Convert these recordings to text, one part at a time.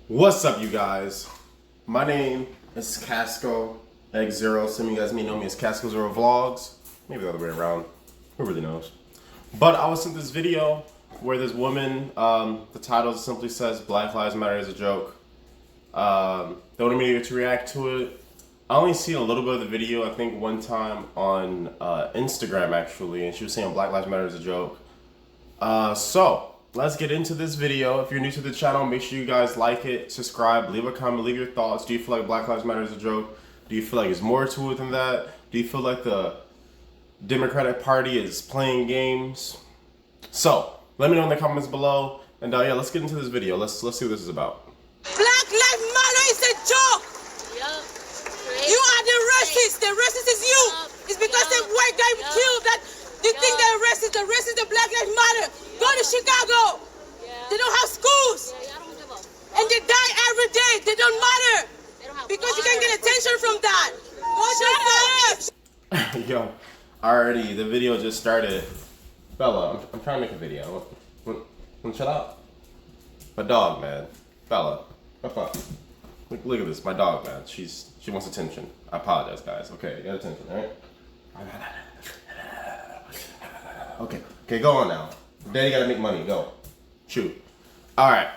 What's up, you guys? My name is Casco X0. Some of you guys may know me as Casco Zero Vlogs. Maybe the other way around. Who really knows? But I was in this video where this woman, the title simply says Black Lives Matter is a joke. They wanted me to react to it. I only seen a little bit of the video, I think one time on Instagram actually, and she was saying Black Lives Matter is a joke. So let's get into this video. If you're new to the channel, make sure you guys like it, subscribe, leave a comment, leave your thoughts. Do you feel like Black Lives Matter is a joke? Do you feel like there's more to it than that? Do you feel like the Democratic Party is playing games? So let me know in the comments below. And yeah, let's get into this video. Let's see what this is about. Black Lives Matter is a joke. Yep. You are the racist. The racist is you. It's because the white guy killed that. You think they're racist. The racist, the Black Lives Matter. Go to Chicago. They don't have schools. And they die every day. They don't matter. Because you can get attention from that. Shut up. Yo, already the video just started. Bella, I'm trying to make a video. Shut up. My dog, man. Bella, what's up? Look at this, my dog, man. She wants attention. I apologize, guys. Okay, get attention, alright? Okay, go on now. Daddy gotta make money, go. Shoot. Alright.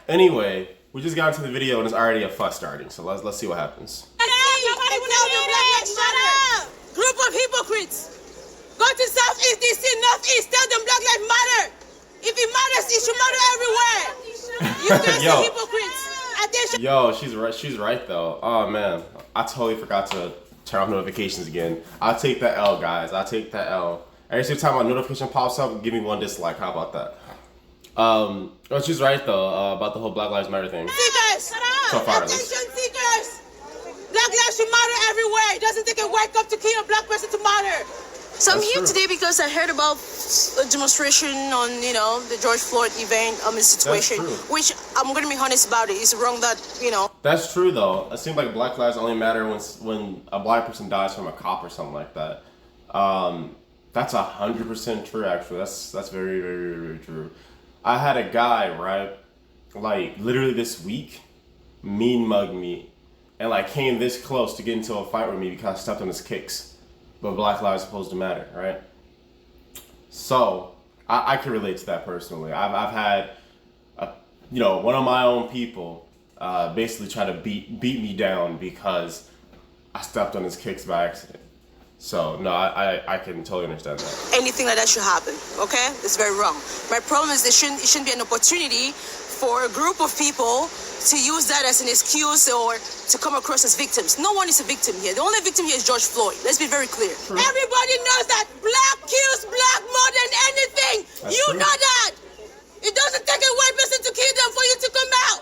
Anyway, we just got into the video and it's already a fuss starting, so let's see what happens. Shut up! Group of hypocrites. Go to Southeast DC, Northeast, tell them Black Lives Matter. If it matters, it should matter everywhere. You guys are hypocrites. Yo, she's right though. Oh man, I totally forgot to turn off notifications again. I'll take that L, guys. I'll take that L. Every single time my notification pops up, give me one dislike. How about that? Well, she's right though about the whole Black Lives Matter thing. Seekers, so far, attention seekers. Black lives should matter everywhere. It doesn't take a white cop to kill a black person to matter. So I'm here today because I heard about a demonstration on, the George Floyd event, situation, which I'm going to be honest about it. It's wrong that, That's true though. It seems like Black Lives only matter when a black person dies from a cop or something like that. That's 100% true actually. That's very, very, very true. I had a guy, right, like literally this week, mean mug me and like came this close to get into a fight with me because I stepped on his kicks. But Black Lives supposed to matter, right? So I can relate to that personally. I've had, one of my own people basically try to beat me down because I stepped on his kicks by accident. So no, I can totally understand that. Anything like that should happen, okay? It's very wrong. My problem is it shouldn't be an opportunity for a group of people to use that as an excuse or to come across as victims. No one is a victim here. The only victim here is George Floyd. Let's be very clear. True. Everybody knows that black kills black more than anything. That's true. Know that. It doesn't take a white person to kill them for you to come out.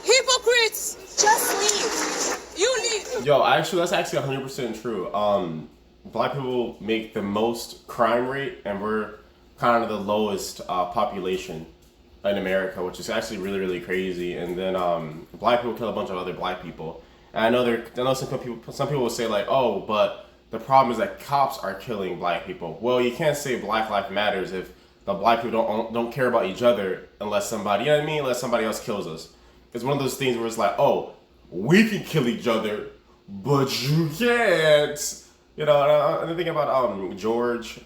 Hypocrites. Just leave. You leave. Yo, that's actually 100% true. Black people make the most crime rate and we're kind of the lowest population in America, which is actually really, really crazy. And then black people kill a bunch of other black people. And I know some people will say like, oh, but the problem is that cops are killing black people. Well, you can't say Black Lives Matters if the black people don't care about each other unless somebody, you know what I mean? Unless somebody else kills us. It's one of those things where it's like, oh, we can kill each other, but you can't. And I'm thinking about George.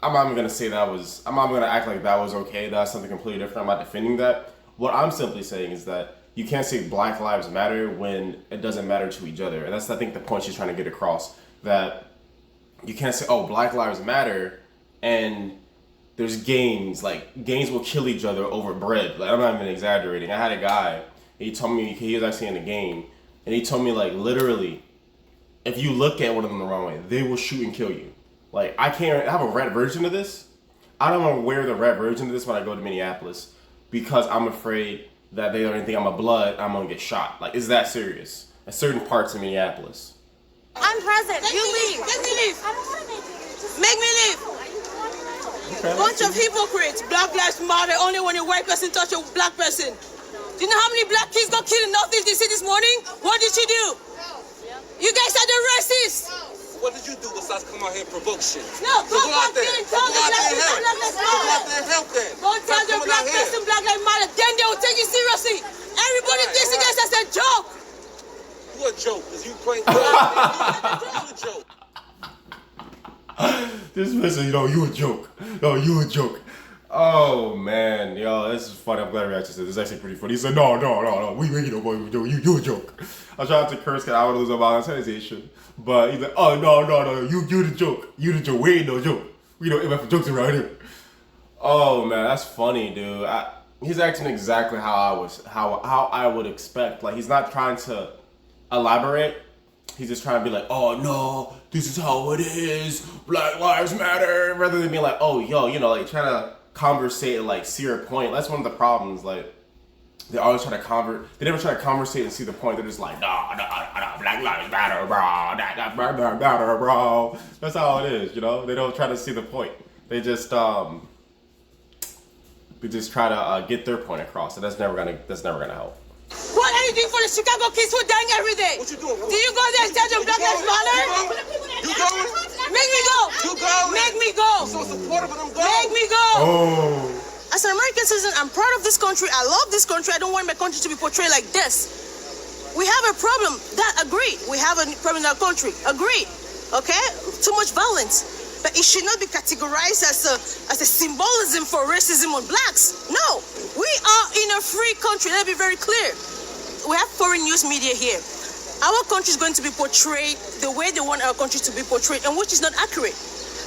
I'm not even gonna say that was. I'm not gonna act like that was okay. That's something completely different. I'm not defending that. What I'm simply saying is that you can't say Black Lives Matter when it doesn't matter to each other. And that's, I think, the point she's trying to get across. That you can't say, oh, Black Lives Matter, and there's gangs. Like gangs will kill each other over bread. Like I'm not even exaggerating. I had a guy. He told me he was actually in a gang, and he told me like literally, if you look at one of them the wrong way, they will shoot and kill you. Like, I have a red version of this. I don't want to wear the red version of this when I go to Minneapolis because I'm afraid that they don't think I'm a blood, I'm going to get shot. Like, it's that serious. At certain parts of Minneapolis. I'm present. You leave. Let me leave. I don't want to make you. Make me leave. Okay, bunch of hypocrites. Black Lives Matter only when a white person touch a black person. Do you know how many black kids got killed in Northeast DC this morning? What did you do? You guys are the racists. What did you do besides come out here and provoke shit? No, go out there. Tell the black people Black Lives Matter. Go out there and help them. Don't tell the black person Black Lives Matter. Then they will take you seriously. joke, because you playing you a joke. This person, you a joke. No, you a joke. Oh man, yo, this is funny. I'm glad Reaction said this is actually pretty funny. He said, no, we making no boy, you a joke. I tried to curse because I would lose my monetization, but he's like, oh no, you the joke, we ain't no joke. We don't even have jokes around here. Oh man, that's funny, dude. He's acting exactly how I would expect. Like, he's not trying to elaborate. He's just trying to be like, oh no, this is how it is. Black Lives Matter. Rather than being like, oh yo, like trying to conversate and like see your point. That's one of the problems. Like, they always try to they never try to conversate and see the point. They're just like, no, Black Lives Matter, bro. That's how it is, They don't try to see the point. They just try to get their point across, and that's never gonna help. What are you doing for the Chicago kids who are dying every day? What you doing? Do you go there and tell them Black Lives Matter? You going? Make me go. You going? Make me go. I'm so supportive of them going. Make me go. Oh. As an American citizen, I'm proud of this country. I love this country. I don't want my country to be portrayed like this. We have a problem. Agreed. We have a problem in our country. Agreed. Okay? Too much violence. But it should not be categorized as a symbolism for racism on blacks. No, we are in a free country. Let me be very clear. We have foreign news media here. Our country is going to be portrayed the way they want our country to be portrayed, and which is not accurate.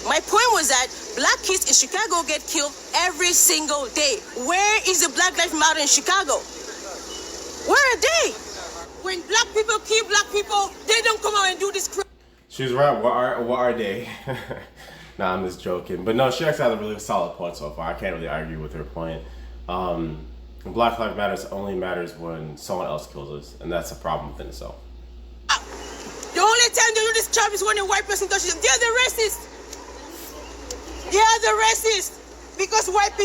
My point was that black kids in Chicago get killed every single day. Where is the Black Lives Matter in Chicago? Where are they? When black people kill black people, they don't come out and do this crap. She's right. What are they? Nah, I'm just joking. But no, she actually has a really solid point so far. I can't really argue with her point. Black Lives Matter only matters when someone else kills us, and that's a problem within itself. The only time they do this job is when a white person touches them. They're the racist. They are the racist. Because white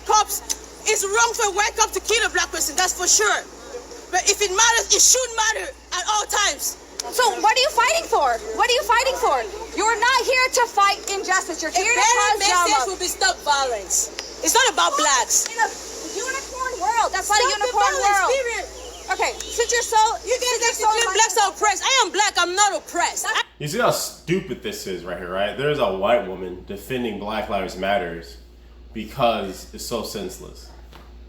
cops, it's wrong for a white cop to kill a black person, that's for sure. But if it matters, it should matter at all times. So what are you fighting for? What are you fighting for? You're not here to fight injustice. You're here to cause message drama. will be stop violence. It's not about blacks. In a unicorn world. That's not a Stop the unicorn violence, world. period. Okay, since you're so Blacks are oppressed. I am black. I'm not oppressed. You see how stupid this is right here, right? There's a white woman defending Black Lives Matters because it's so senseless.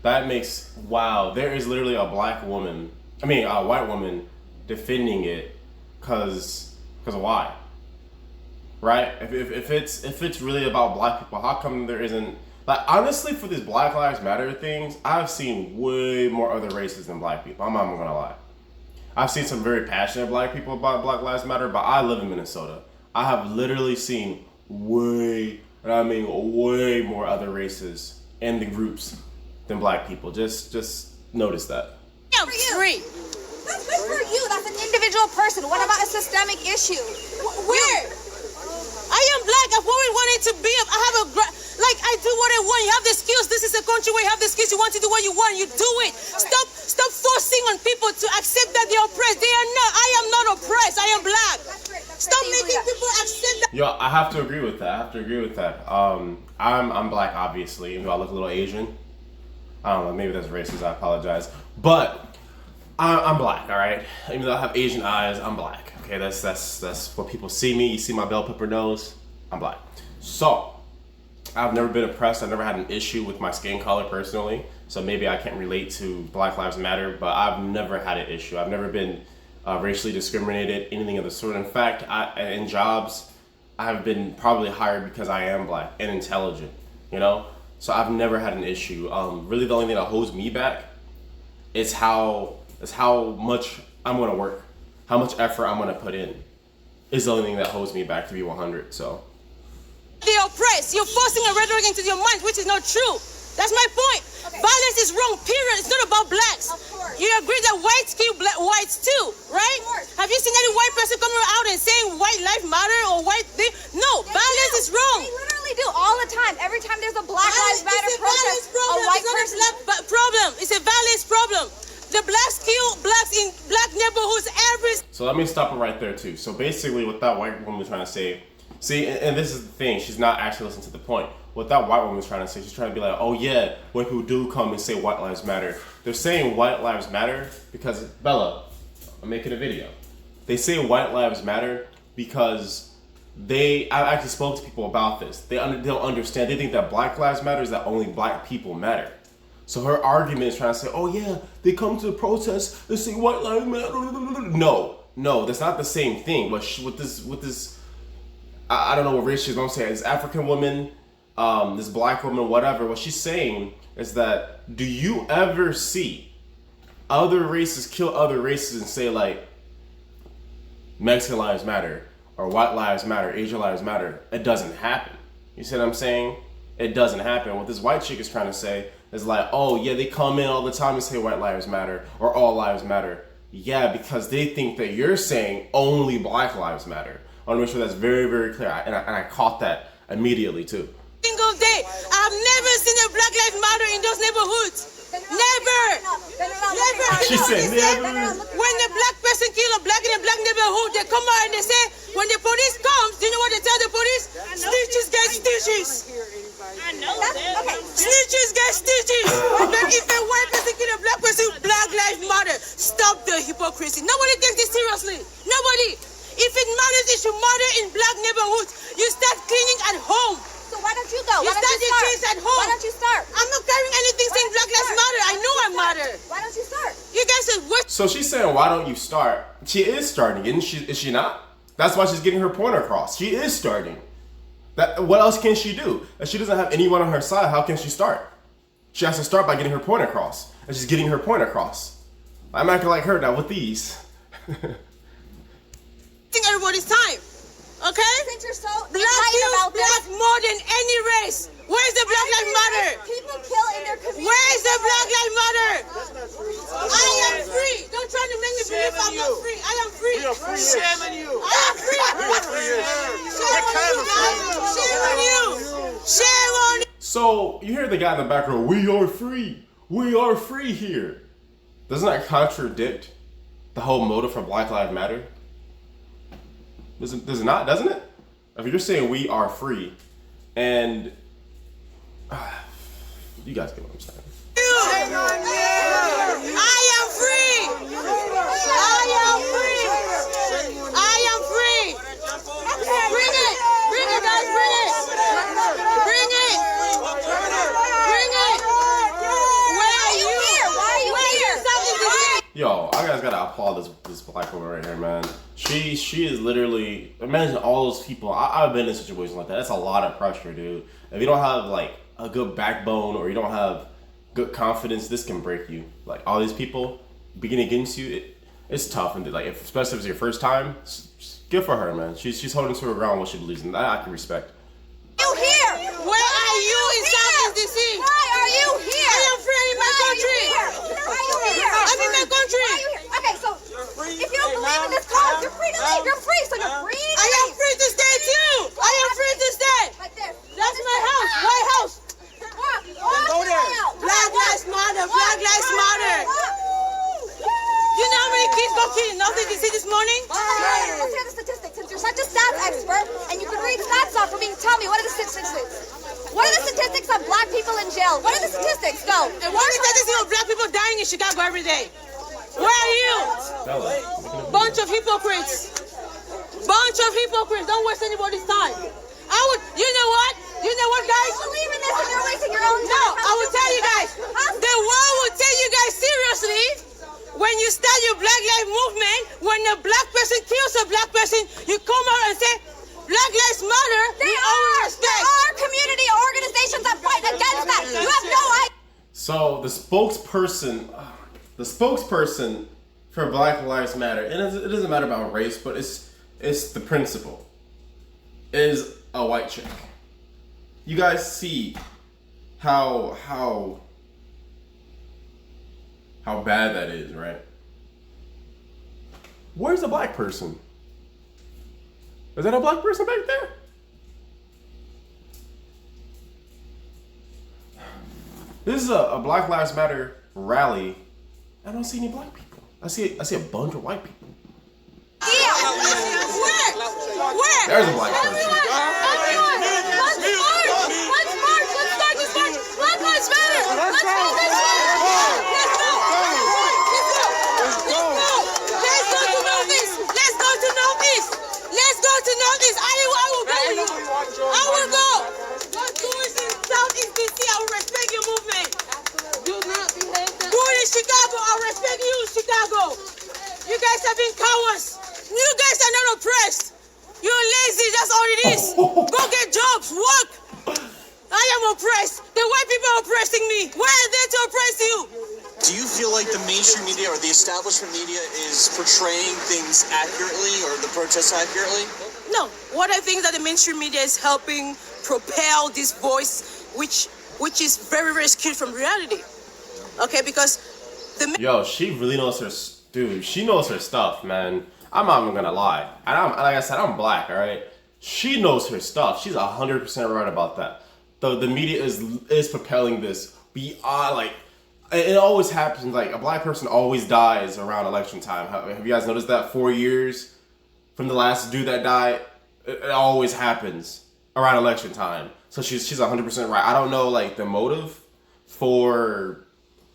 That makes, wow, there is literally a white woman defending it because why? Right? If it's really about black people, how come there isn't, like, honestly, for these Black Lives Matter things, I've seen way more other races than black people. I'm not even gonna lie. I've seen some very passionate black people about Black Lives Matter, but I live in Minnesota. I have literally seen way more other races in the groups than black people. Just notice that. I'm free. That's good for you. That's an individual person. What about a systemic issue? Where? I am black. I've always wanted to be. I do what I want. You have the skills. This is a country where you have the skills. You want to do what you want. You do it. Okay. Stop forcing on people to accept that they're oppressed. They are not. I am not oppressed. I am black. That's great. Stop making people accept that. Yo, I have to agree with that. I'm black, obviously, even though I look a little Asian. I don't know, maybe that's racist, I apologize. But I'm black, all right? Even though I have Asian eyes, I'm black. Okay, that's what people see me. You see my bell pepper nose, I'm black. So, I've never been oppressed. I've never had an issue with my skin color personally. So maybe I can't relate to Black Lives Matter, but I've never had an issue. I've never been racially discriminated, anything of the sort. In fact, in jobs, I have been probably hired because I am black and intelligent, So I've never had an issue. Really, the only thing that holds me back is how much I'm gonna work, how much effort I'm gonna put in. Is the only thing that holds me back, to be 100. So. They're oppressed. You're forcing a rhetoric into your mind, which is not true. That's my point. Okay. Violence is wrong, period. It's not about blacks. Of course. You agree that whites kill whites too, right? Of course. Have you seen any white person coming out and saying white life matter or white thing? No, violence is wrong. They literally do all the time. Every time there's a Black Lives Matter protest, a white person. It's not a problem. It's a violence problem. The blacks kill blacks in black neighborhoods every. So let me stop it right there too. So basically, what that white woman was trying to say. See, and this is the thing, she's not actually listening to the point. What that white woman was trying to say, she's trying to be like, oh yeah, white people do come and say white lives matter. They're saying white lives matter because, Bella, I'm making a video. they say white lives matter because I actually spoke to people about this. They don't understand. They think that black lives matter is that only black people matter. So her argument is trying to say, oh yeah, they come to the protest, they say white lives matter. No, that's not the same thing. But with this, I don't know what race she's gonna say. This African woman, this black woman, whatever. What she's saying is that, do you ever see other races kill other races and say like, Mexican lives matter, or white lives matter, Asian lives matter? It doesn't happen. You see what I'm saying? It doesn't happen. What this white chick is trying to say is like, oh yeah, they come in all the time and say white lives matter or all lives matter. Yeah, because they think that you're saying only black lives matter. I want to make sure that's very, very clear. And I caught that immediately too. Single day, I've never seen a Black Lives Matter in those neighborhoods. Never. She said never. When a black person kill a black in a black neighborhood, they come out and they say, when the police comes, do you know what they tell the police? Snitches get stitches. I know that. Okay. Snitches get stitches. But if a white person kill a black person, Black Lives Matter. Stop the hypocrisy. Nobody takes this seriously. Nobody. If it matters, it should matter in black neighborhoods. You start cleaning at home. So why don't you go? You Why don't start you the start? trees at home. Why don't you start? I'm not carrying anything saying Black Lives Matter. I know I matter. Why don't you start? You guys said what? So she's saying, why don't you start? She is starting, isn't she? Is she not? That's why she's getting her point across. She is starting. What else can she do? If she doesn't have anyone on her side, how can she start? She has to start by getting her point across. And she's getting her point across. I'm acting like her now with these. I think everybody's time. Okay? Since you're so Black excited feels about black this, more than any race. Where's the Black Lives Matter? people kill in their community. Where's the Black Lives Matter? I am free. Don't try to make me believe I'm not free. I am free. We are free. Shame on you. I am free. We are free. Shame on you, guys. Shame on you. Shame on you. So you hear the guy in the background, we are free. We are free here. Doesn't that contradict the whole motive for Black Lives Matter? Does it not, doesn't it? If you're saying we are free, and you guys get what I'm saying. I am free. I am free. I am free. Bring it. Bring it, guys. Bring it. Bring it. Bring it. Where are you? Why are you here? Yo, I guys gotta applaud this black woman right here, man. She is literally, imagine all those people. I've been in situations like that. That's a lot of pressure, dude. If you don't have like a good backbone or you don't have good confidence, this can break you. Like all these people beginning against you, it's tough. And like, especially if it's your first time, good for her, man. She's holding to her ground what she believes in. That I can respect. You here? Where are you in Southeast DC? Why are you here? I am free in my country. Why are you here? I'm in my country. Why are you here? Okay, so if you don't believe in this cause, you're free to leave. You're free, so you're free to I am leave. free to stay too. I am free to stay. Right there. That's my house. White House. Go there. Black Lives Matter. Black Lives Matter. You know how many kids got killed in Northeast DC this morning? Let's hear the statistics. Since you're such a stats expert and you can read stats off for me, tell me, what are the statistics? What are the statistics on black people in jail? What are the statistics? Go. And what are the statistics of black people dying in Chicago every day? Where are you? Bunch of hypocrites. Bunch of hypocrites. Don't waste anybody's time. You know what? You know what, guys? You believe in this and you're wasting your own time. No, I will tell you guys. The world will take you guys seriously when you start your Black Lives Movement. When a black person kills a black person, you come out and say, Black Lives Matter. There are community organizations that fight against that. You have no idea. So the spokesperson for Black Lives Matter, and it doesn't matter about race, but it's the principle, is a white chick. You guys see how bad that is, right? Where's the black person? Is that a black person back there? This is a Black Lives Matter rally. I don't see any black people. I see a bunch of white people. Yeah. Where? There's a black person. Everyone. Let's march. Let's start this march. Black Lives Matter. Let's go this way. Let's go. Let's go. Let's go. Let's go to Northeast. Let's go You guys have been cowards. You guys are not oppressed. You're lazy, that's all it is. Go get jobs, work. I am oppressed. The white people are oppressing me. Why are they to oppress you? Do you feel like the mainstream media or the establishment media is portraying things accurately or the protests accurately? No. What I think is that the mainstream media is helping propel this voice, which is very, very skewed from reality. Okay, because the Yo, she really knows her, dude. She knows her stuff, man. I'm not even gonna lie. And like I said, I'm black, all right. She knows her stuff. She's 100% right about that. The media is propelling this beyond, like, it always happens. Like, a black person always dies around election time. Have you guys noticed that? 4 years from the last dude that died, it always happens around election time. So she's 100% right. I don't know, like, the motive for,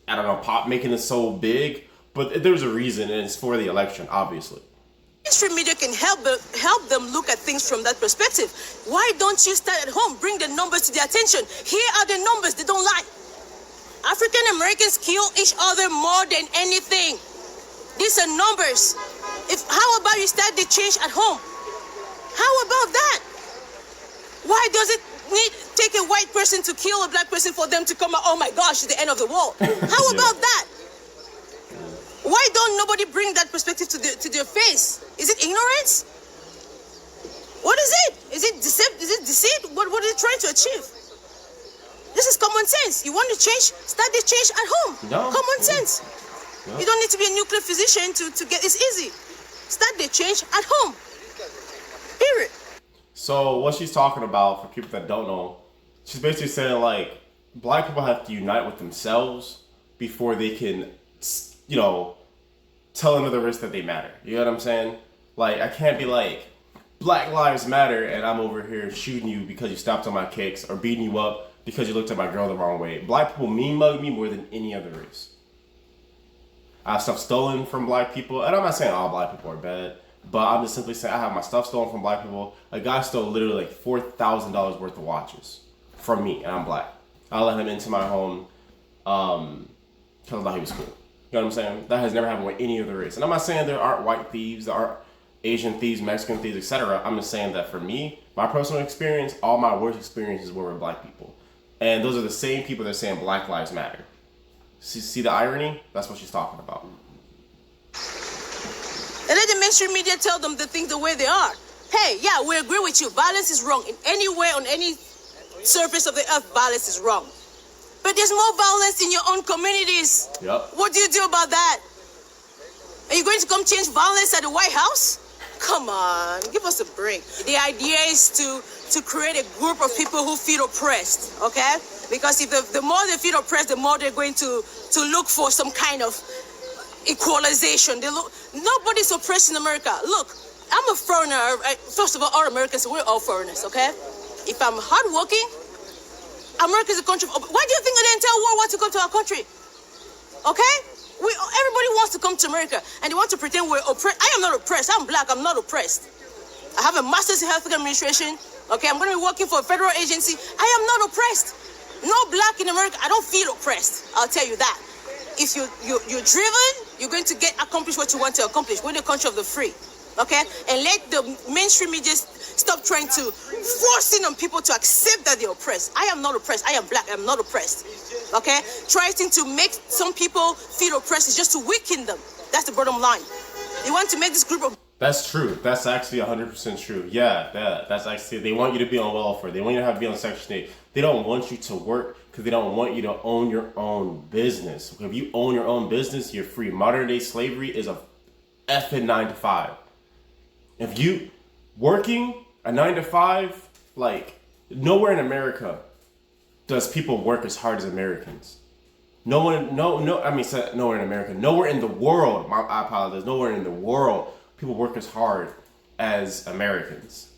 I don't know, pop making it so big, but there's a reason, and it's for the election, obviously. mainstream media can help them look at things from that perspective. Why don't you start at home? Bring the numbers to their attention. Here are the numbers. They don't lie. African Americans kill each other more than anything. These are numbers. How about you start the change at home? How about that? Why does it take a white person to kill a black person for them to come out, oh my gosh, it's the end of the world? How about that? Why don't nobody bring that perspective to their face? Is it ignorance? What is it? Is it deceit? What are they trying to achieve? This is common sense. You want to change? Start the change at home. No. Common sense. No. You don't need to be a nuclear physician to get it's easy. Start the change at home. Period. So what she's talking about, for people that don't know, she's basically saying, like, black people have to unite with themselves before they can, you know, tell another race that they matter. You know what I'm saying? Like, I can't be like, Black Lives Matter, and I'm over here shooting you because you stopped on my kicks, or beating you up because you looked at my girl the wrong way. Black people mean mug me more than any other race. I have stuff stolen from black people, and I'm not saying all black people are bad, but I'm just simply saying I have my stuff stolen from black people. A guy stole literally like $4,000 worth of watches from me, and I'm black. I let him into my home because I thought he was cool. You know what I'm saying? That has never happened with any other race. And I'm not saying there aren't white thieves, there aren't Asian thieves, Mexican thieves, etc. I'm just saying that for me, my personal experience, all my worst experiences were with black people. And those are the same people that are saying Black Lives Matter. See the irony? That's what she's talking about. And let the mainstream media tell them the things the way they are. Hey, yeah, we agree with you. Violence is wrong. In any way, on any surface of the earth, violence is wrong. But there's more violence in your own communities. Yep. What do you do about that? Are you going to come change violence at the White House? Come on, give us a break. The idea is to create a group of people who feel oppressed, okay? Because if the more they feel oppressed, the more they're going to look for some kind of equalization. Nobody's oppressed in America. Look, I'm a foreigner. First of all Americans, we're all foreigners, okay? If I'm hardworking, America's a country. Why do you think the entire world wants to come to our country? Okay? Everybody wants to come to America, and they want to pretend we're oppressed. I am not oppressed. I'm black. I'm not oppressed. I have a master's in healthcare administration. Okay, I'm going to be working for a federal agency. I am not oppressed. No black in America. I don't feel oppressed. I'll tell you that. If you're driven, you're going to accomplish what you want to accomplish. We're in the country of the free. Okay? And let the mainstream media stop trying to force in on people to accept that they're oppressed. I am not oppressed. I am black. I'm not oppressed. Okay? Trying to make some people feel oppressed is just to weaken them. That's the bottom line. You want to make this group of... That's true. That's actually 100% true. Yeah, that's actually... They want you to be on welfare. They want you to be on Section 8. They don't want you to work because they don't want you to own your own business. If you own your own business, you're free. Modern day slavery is a effing 9 to 5. If you working a 9 to 5, like, nowhere in America does people work as hard as Americans. Nowhere in America. Nowhere in the world, I apologize, nowhere in the world people work as hard as Americans.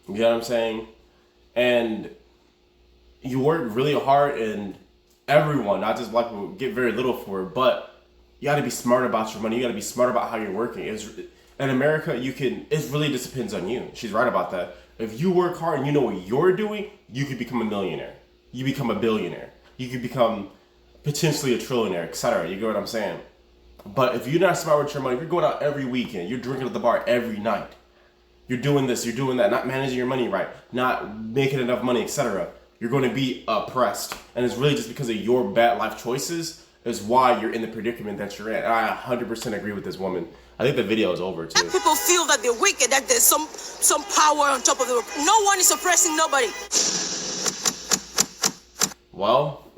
You know what I'm saying? And you work really hard, and everyone, not just black people, get very little for it, but you gotta be smart about your money. You gotta be smart about how you're working. In America, it really just depends on you. She's right about that. If you work hard and you know what you're doing, you could become a millionaire. You become a billionaire. You could become potentially a trillionaire, etc. You get what I'm saying? But if you're not smart with your money, if you're going out every weekend, you're drinking at the bar every night, you're doing this, you're doing that, not managing your money right, not making enough money, etc., you're going to be oppressed. And it's really just because of your bad life choices is why you're in the predicament that you're in. And I 100% agree with this woman. I think the video is over too. People feel that they're wicked, that there's some power on top of them. No one is oppressing nobody. Well,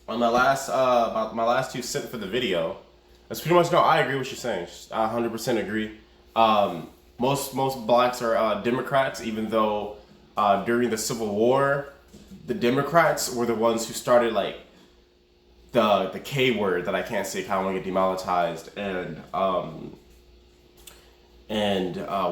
on my last about my last 2 cents for the video, that's pretty much no. I agree with what you're saying. I 100% agree. Most blacks are Democrats, even though during the Civil War, the Democrats were the ones who started like the K word that I can't say, 'cause I don't want to get demonetized, and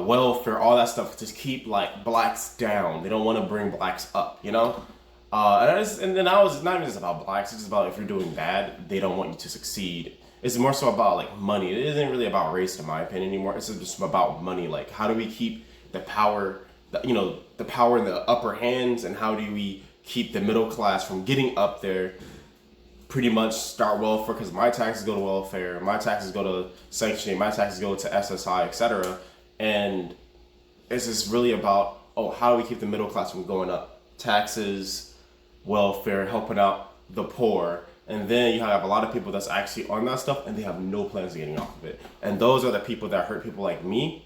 welfare, all that stuff, to just keep like blacks down. They don't want to bring blacks up, you know. And then I was not even just about blacks. It's just about if you're doing bad, they don't want you to succeed. It's more so about like money. It isn't really about race, in my opinion, anymore. It's just about money. Like, how do we keep the power, the power in the upper hands, and how do we keep the middle class from getting up there? Pretty much start welfare, because my taxes go to welfare, my taxes go to Section 8, my taxes go to SSI, etc. And it's just really about, how do we keep the middle class from going up? Taxes, welfare, helping out the poor. And then you have a lot of people that's actually on that stuff and they have no plans of getting off of it. And those are the people that hurt people like me.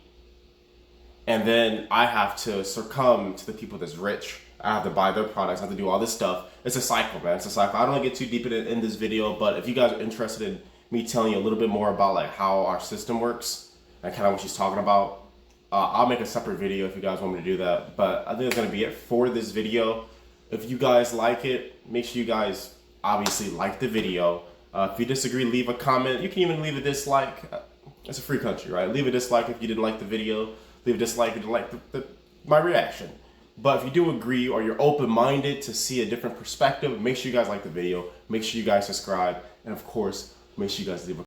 And then I have to succumb to the people that's rich. I have to buy their products, I have to do all this stuff. It's a cycle, man. It's a cycle. I don't want to get too deep in this video, but if you guys are interested in me telling you a little bit more about like how our system works and kind of what she's talking about, I'll make a separate video if you guys want me to do that. But I think that's going to be it for this video. If you guys like it, make sure you guys obviously like the video. If you disagree, leave a comment. You can even leave a dislike. It's a free country, right? Leave a dislike if you didn't like the video. Leave a dislike if you didn't like my reaction. But if you do agree or you're open-minded to see a different perspective, make sure you guys like the video. Make sure you guys subscribe. And of course, make sure you guys leave a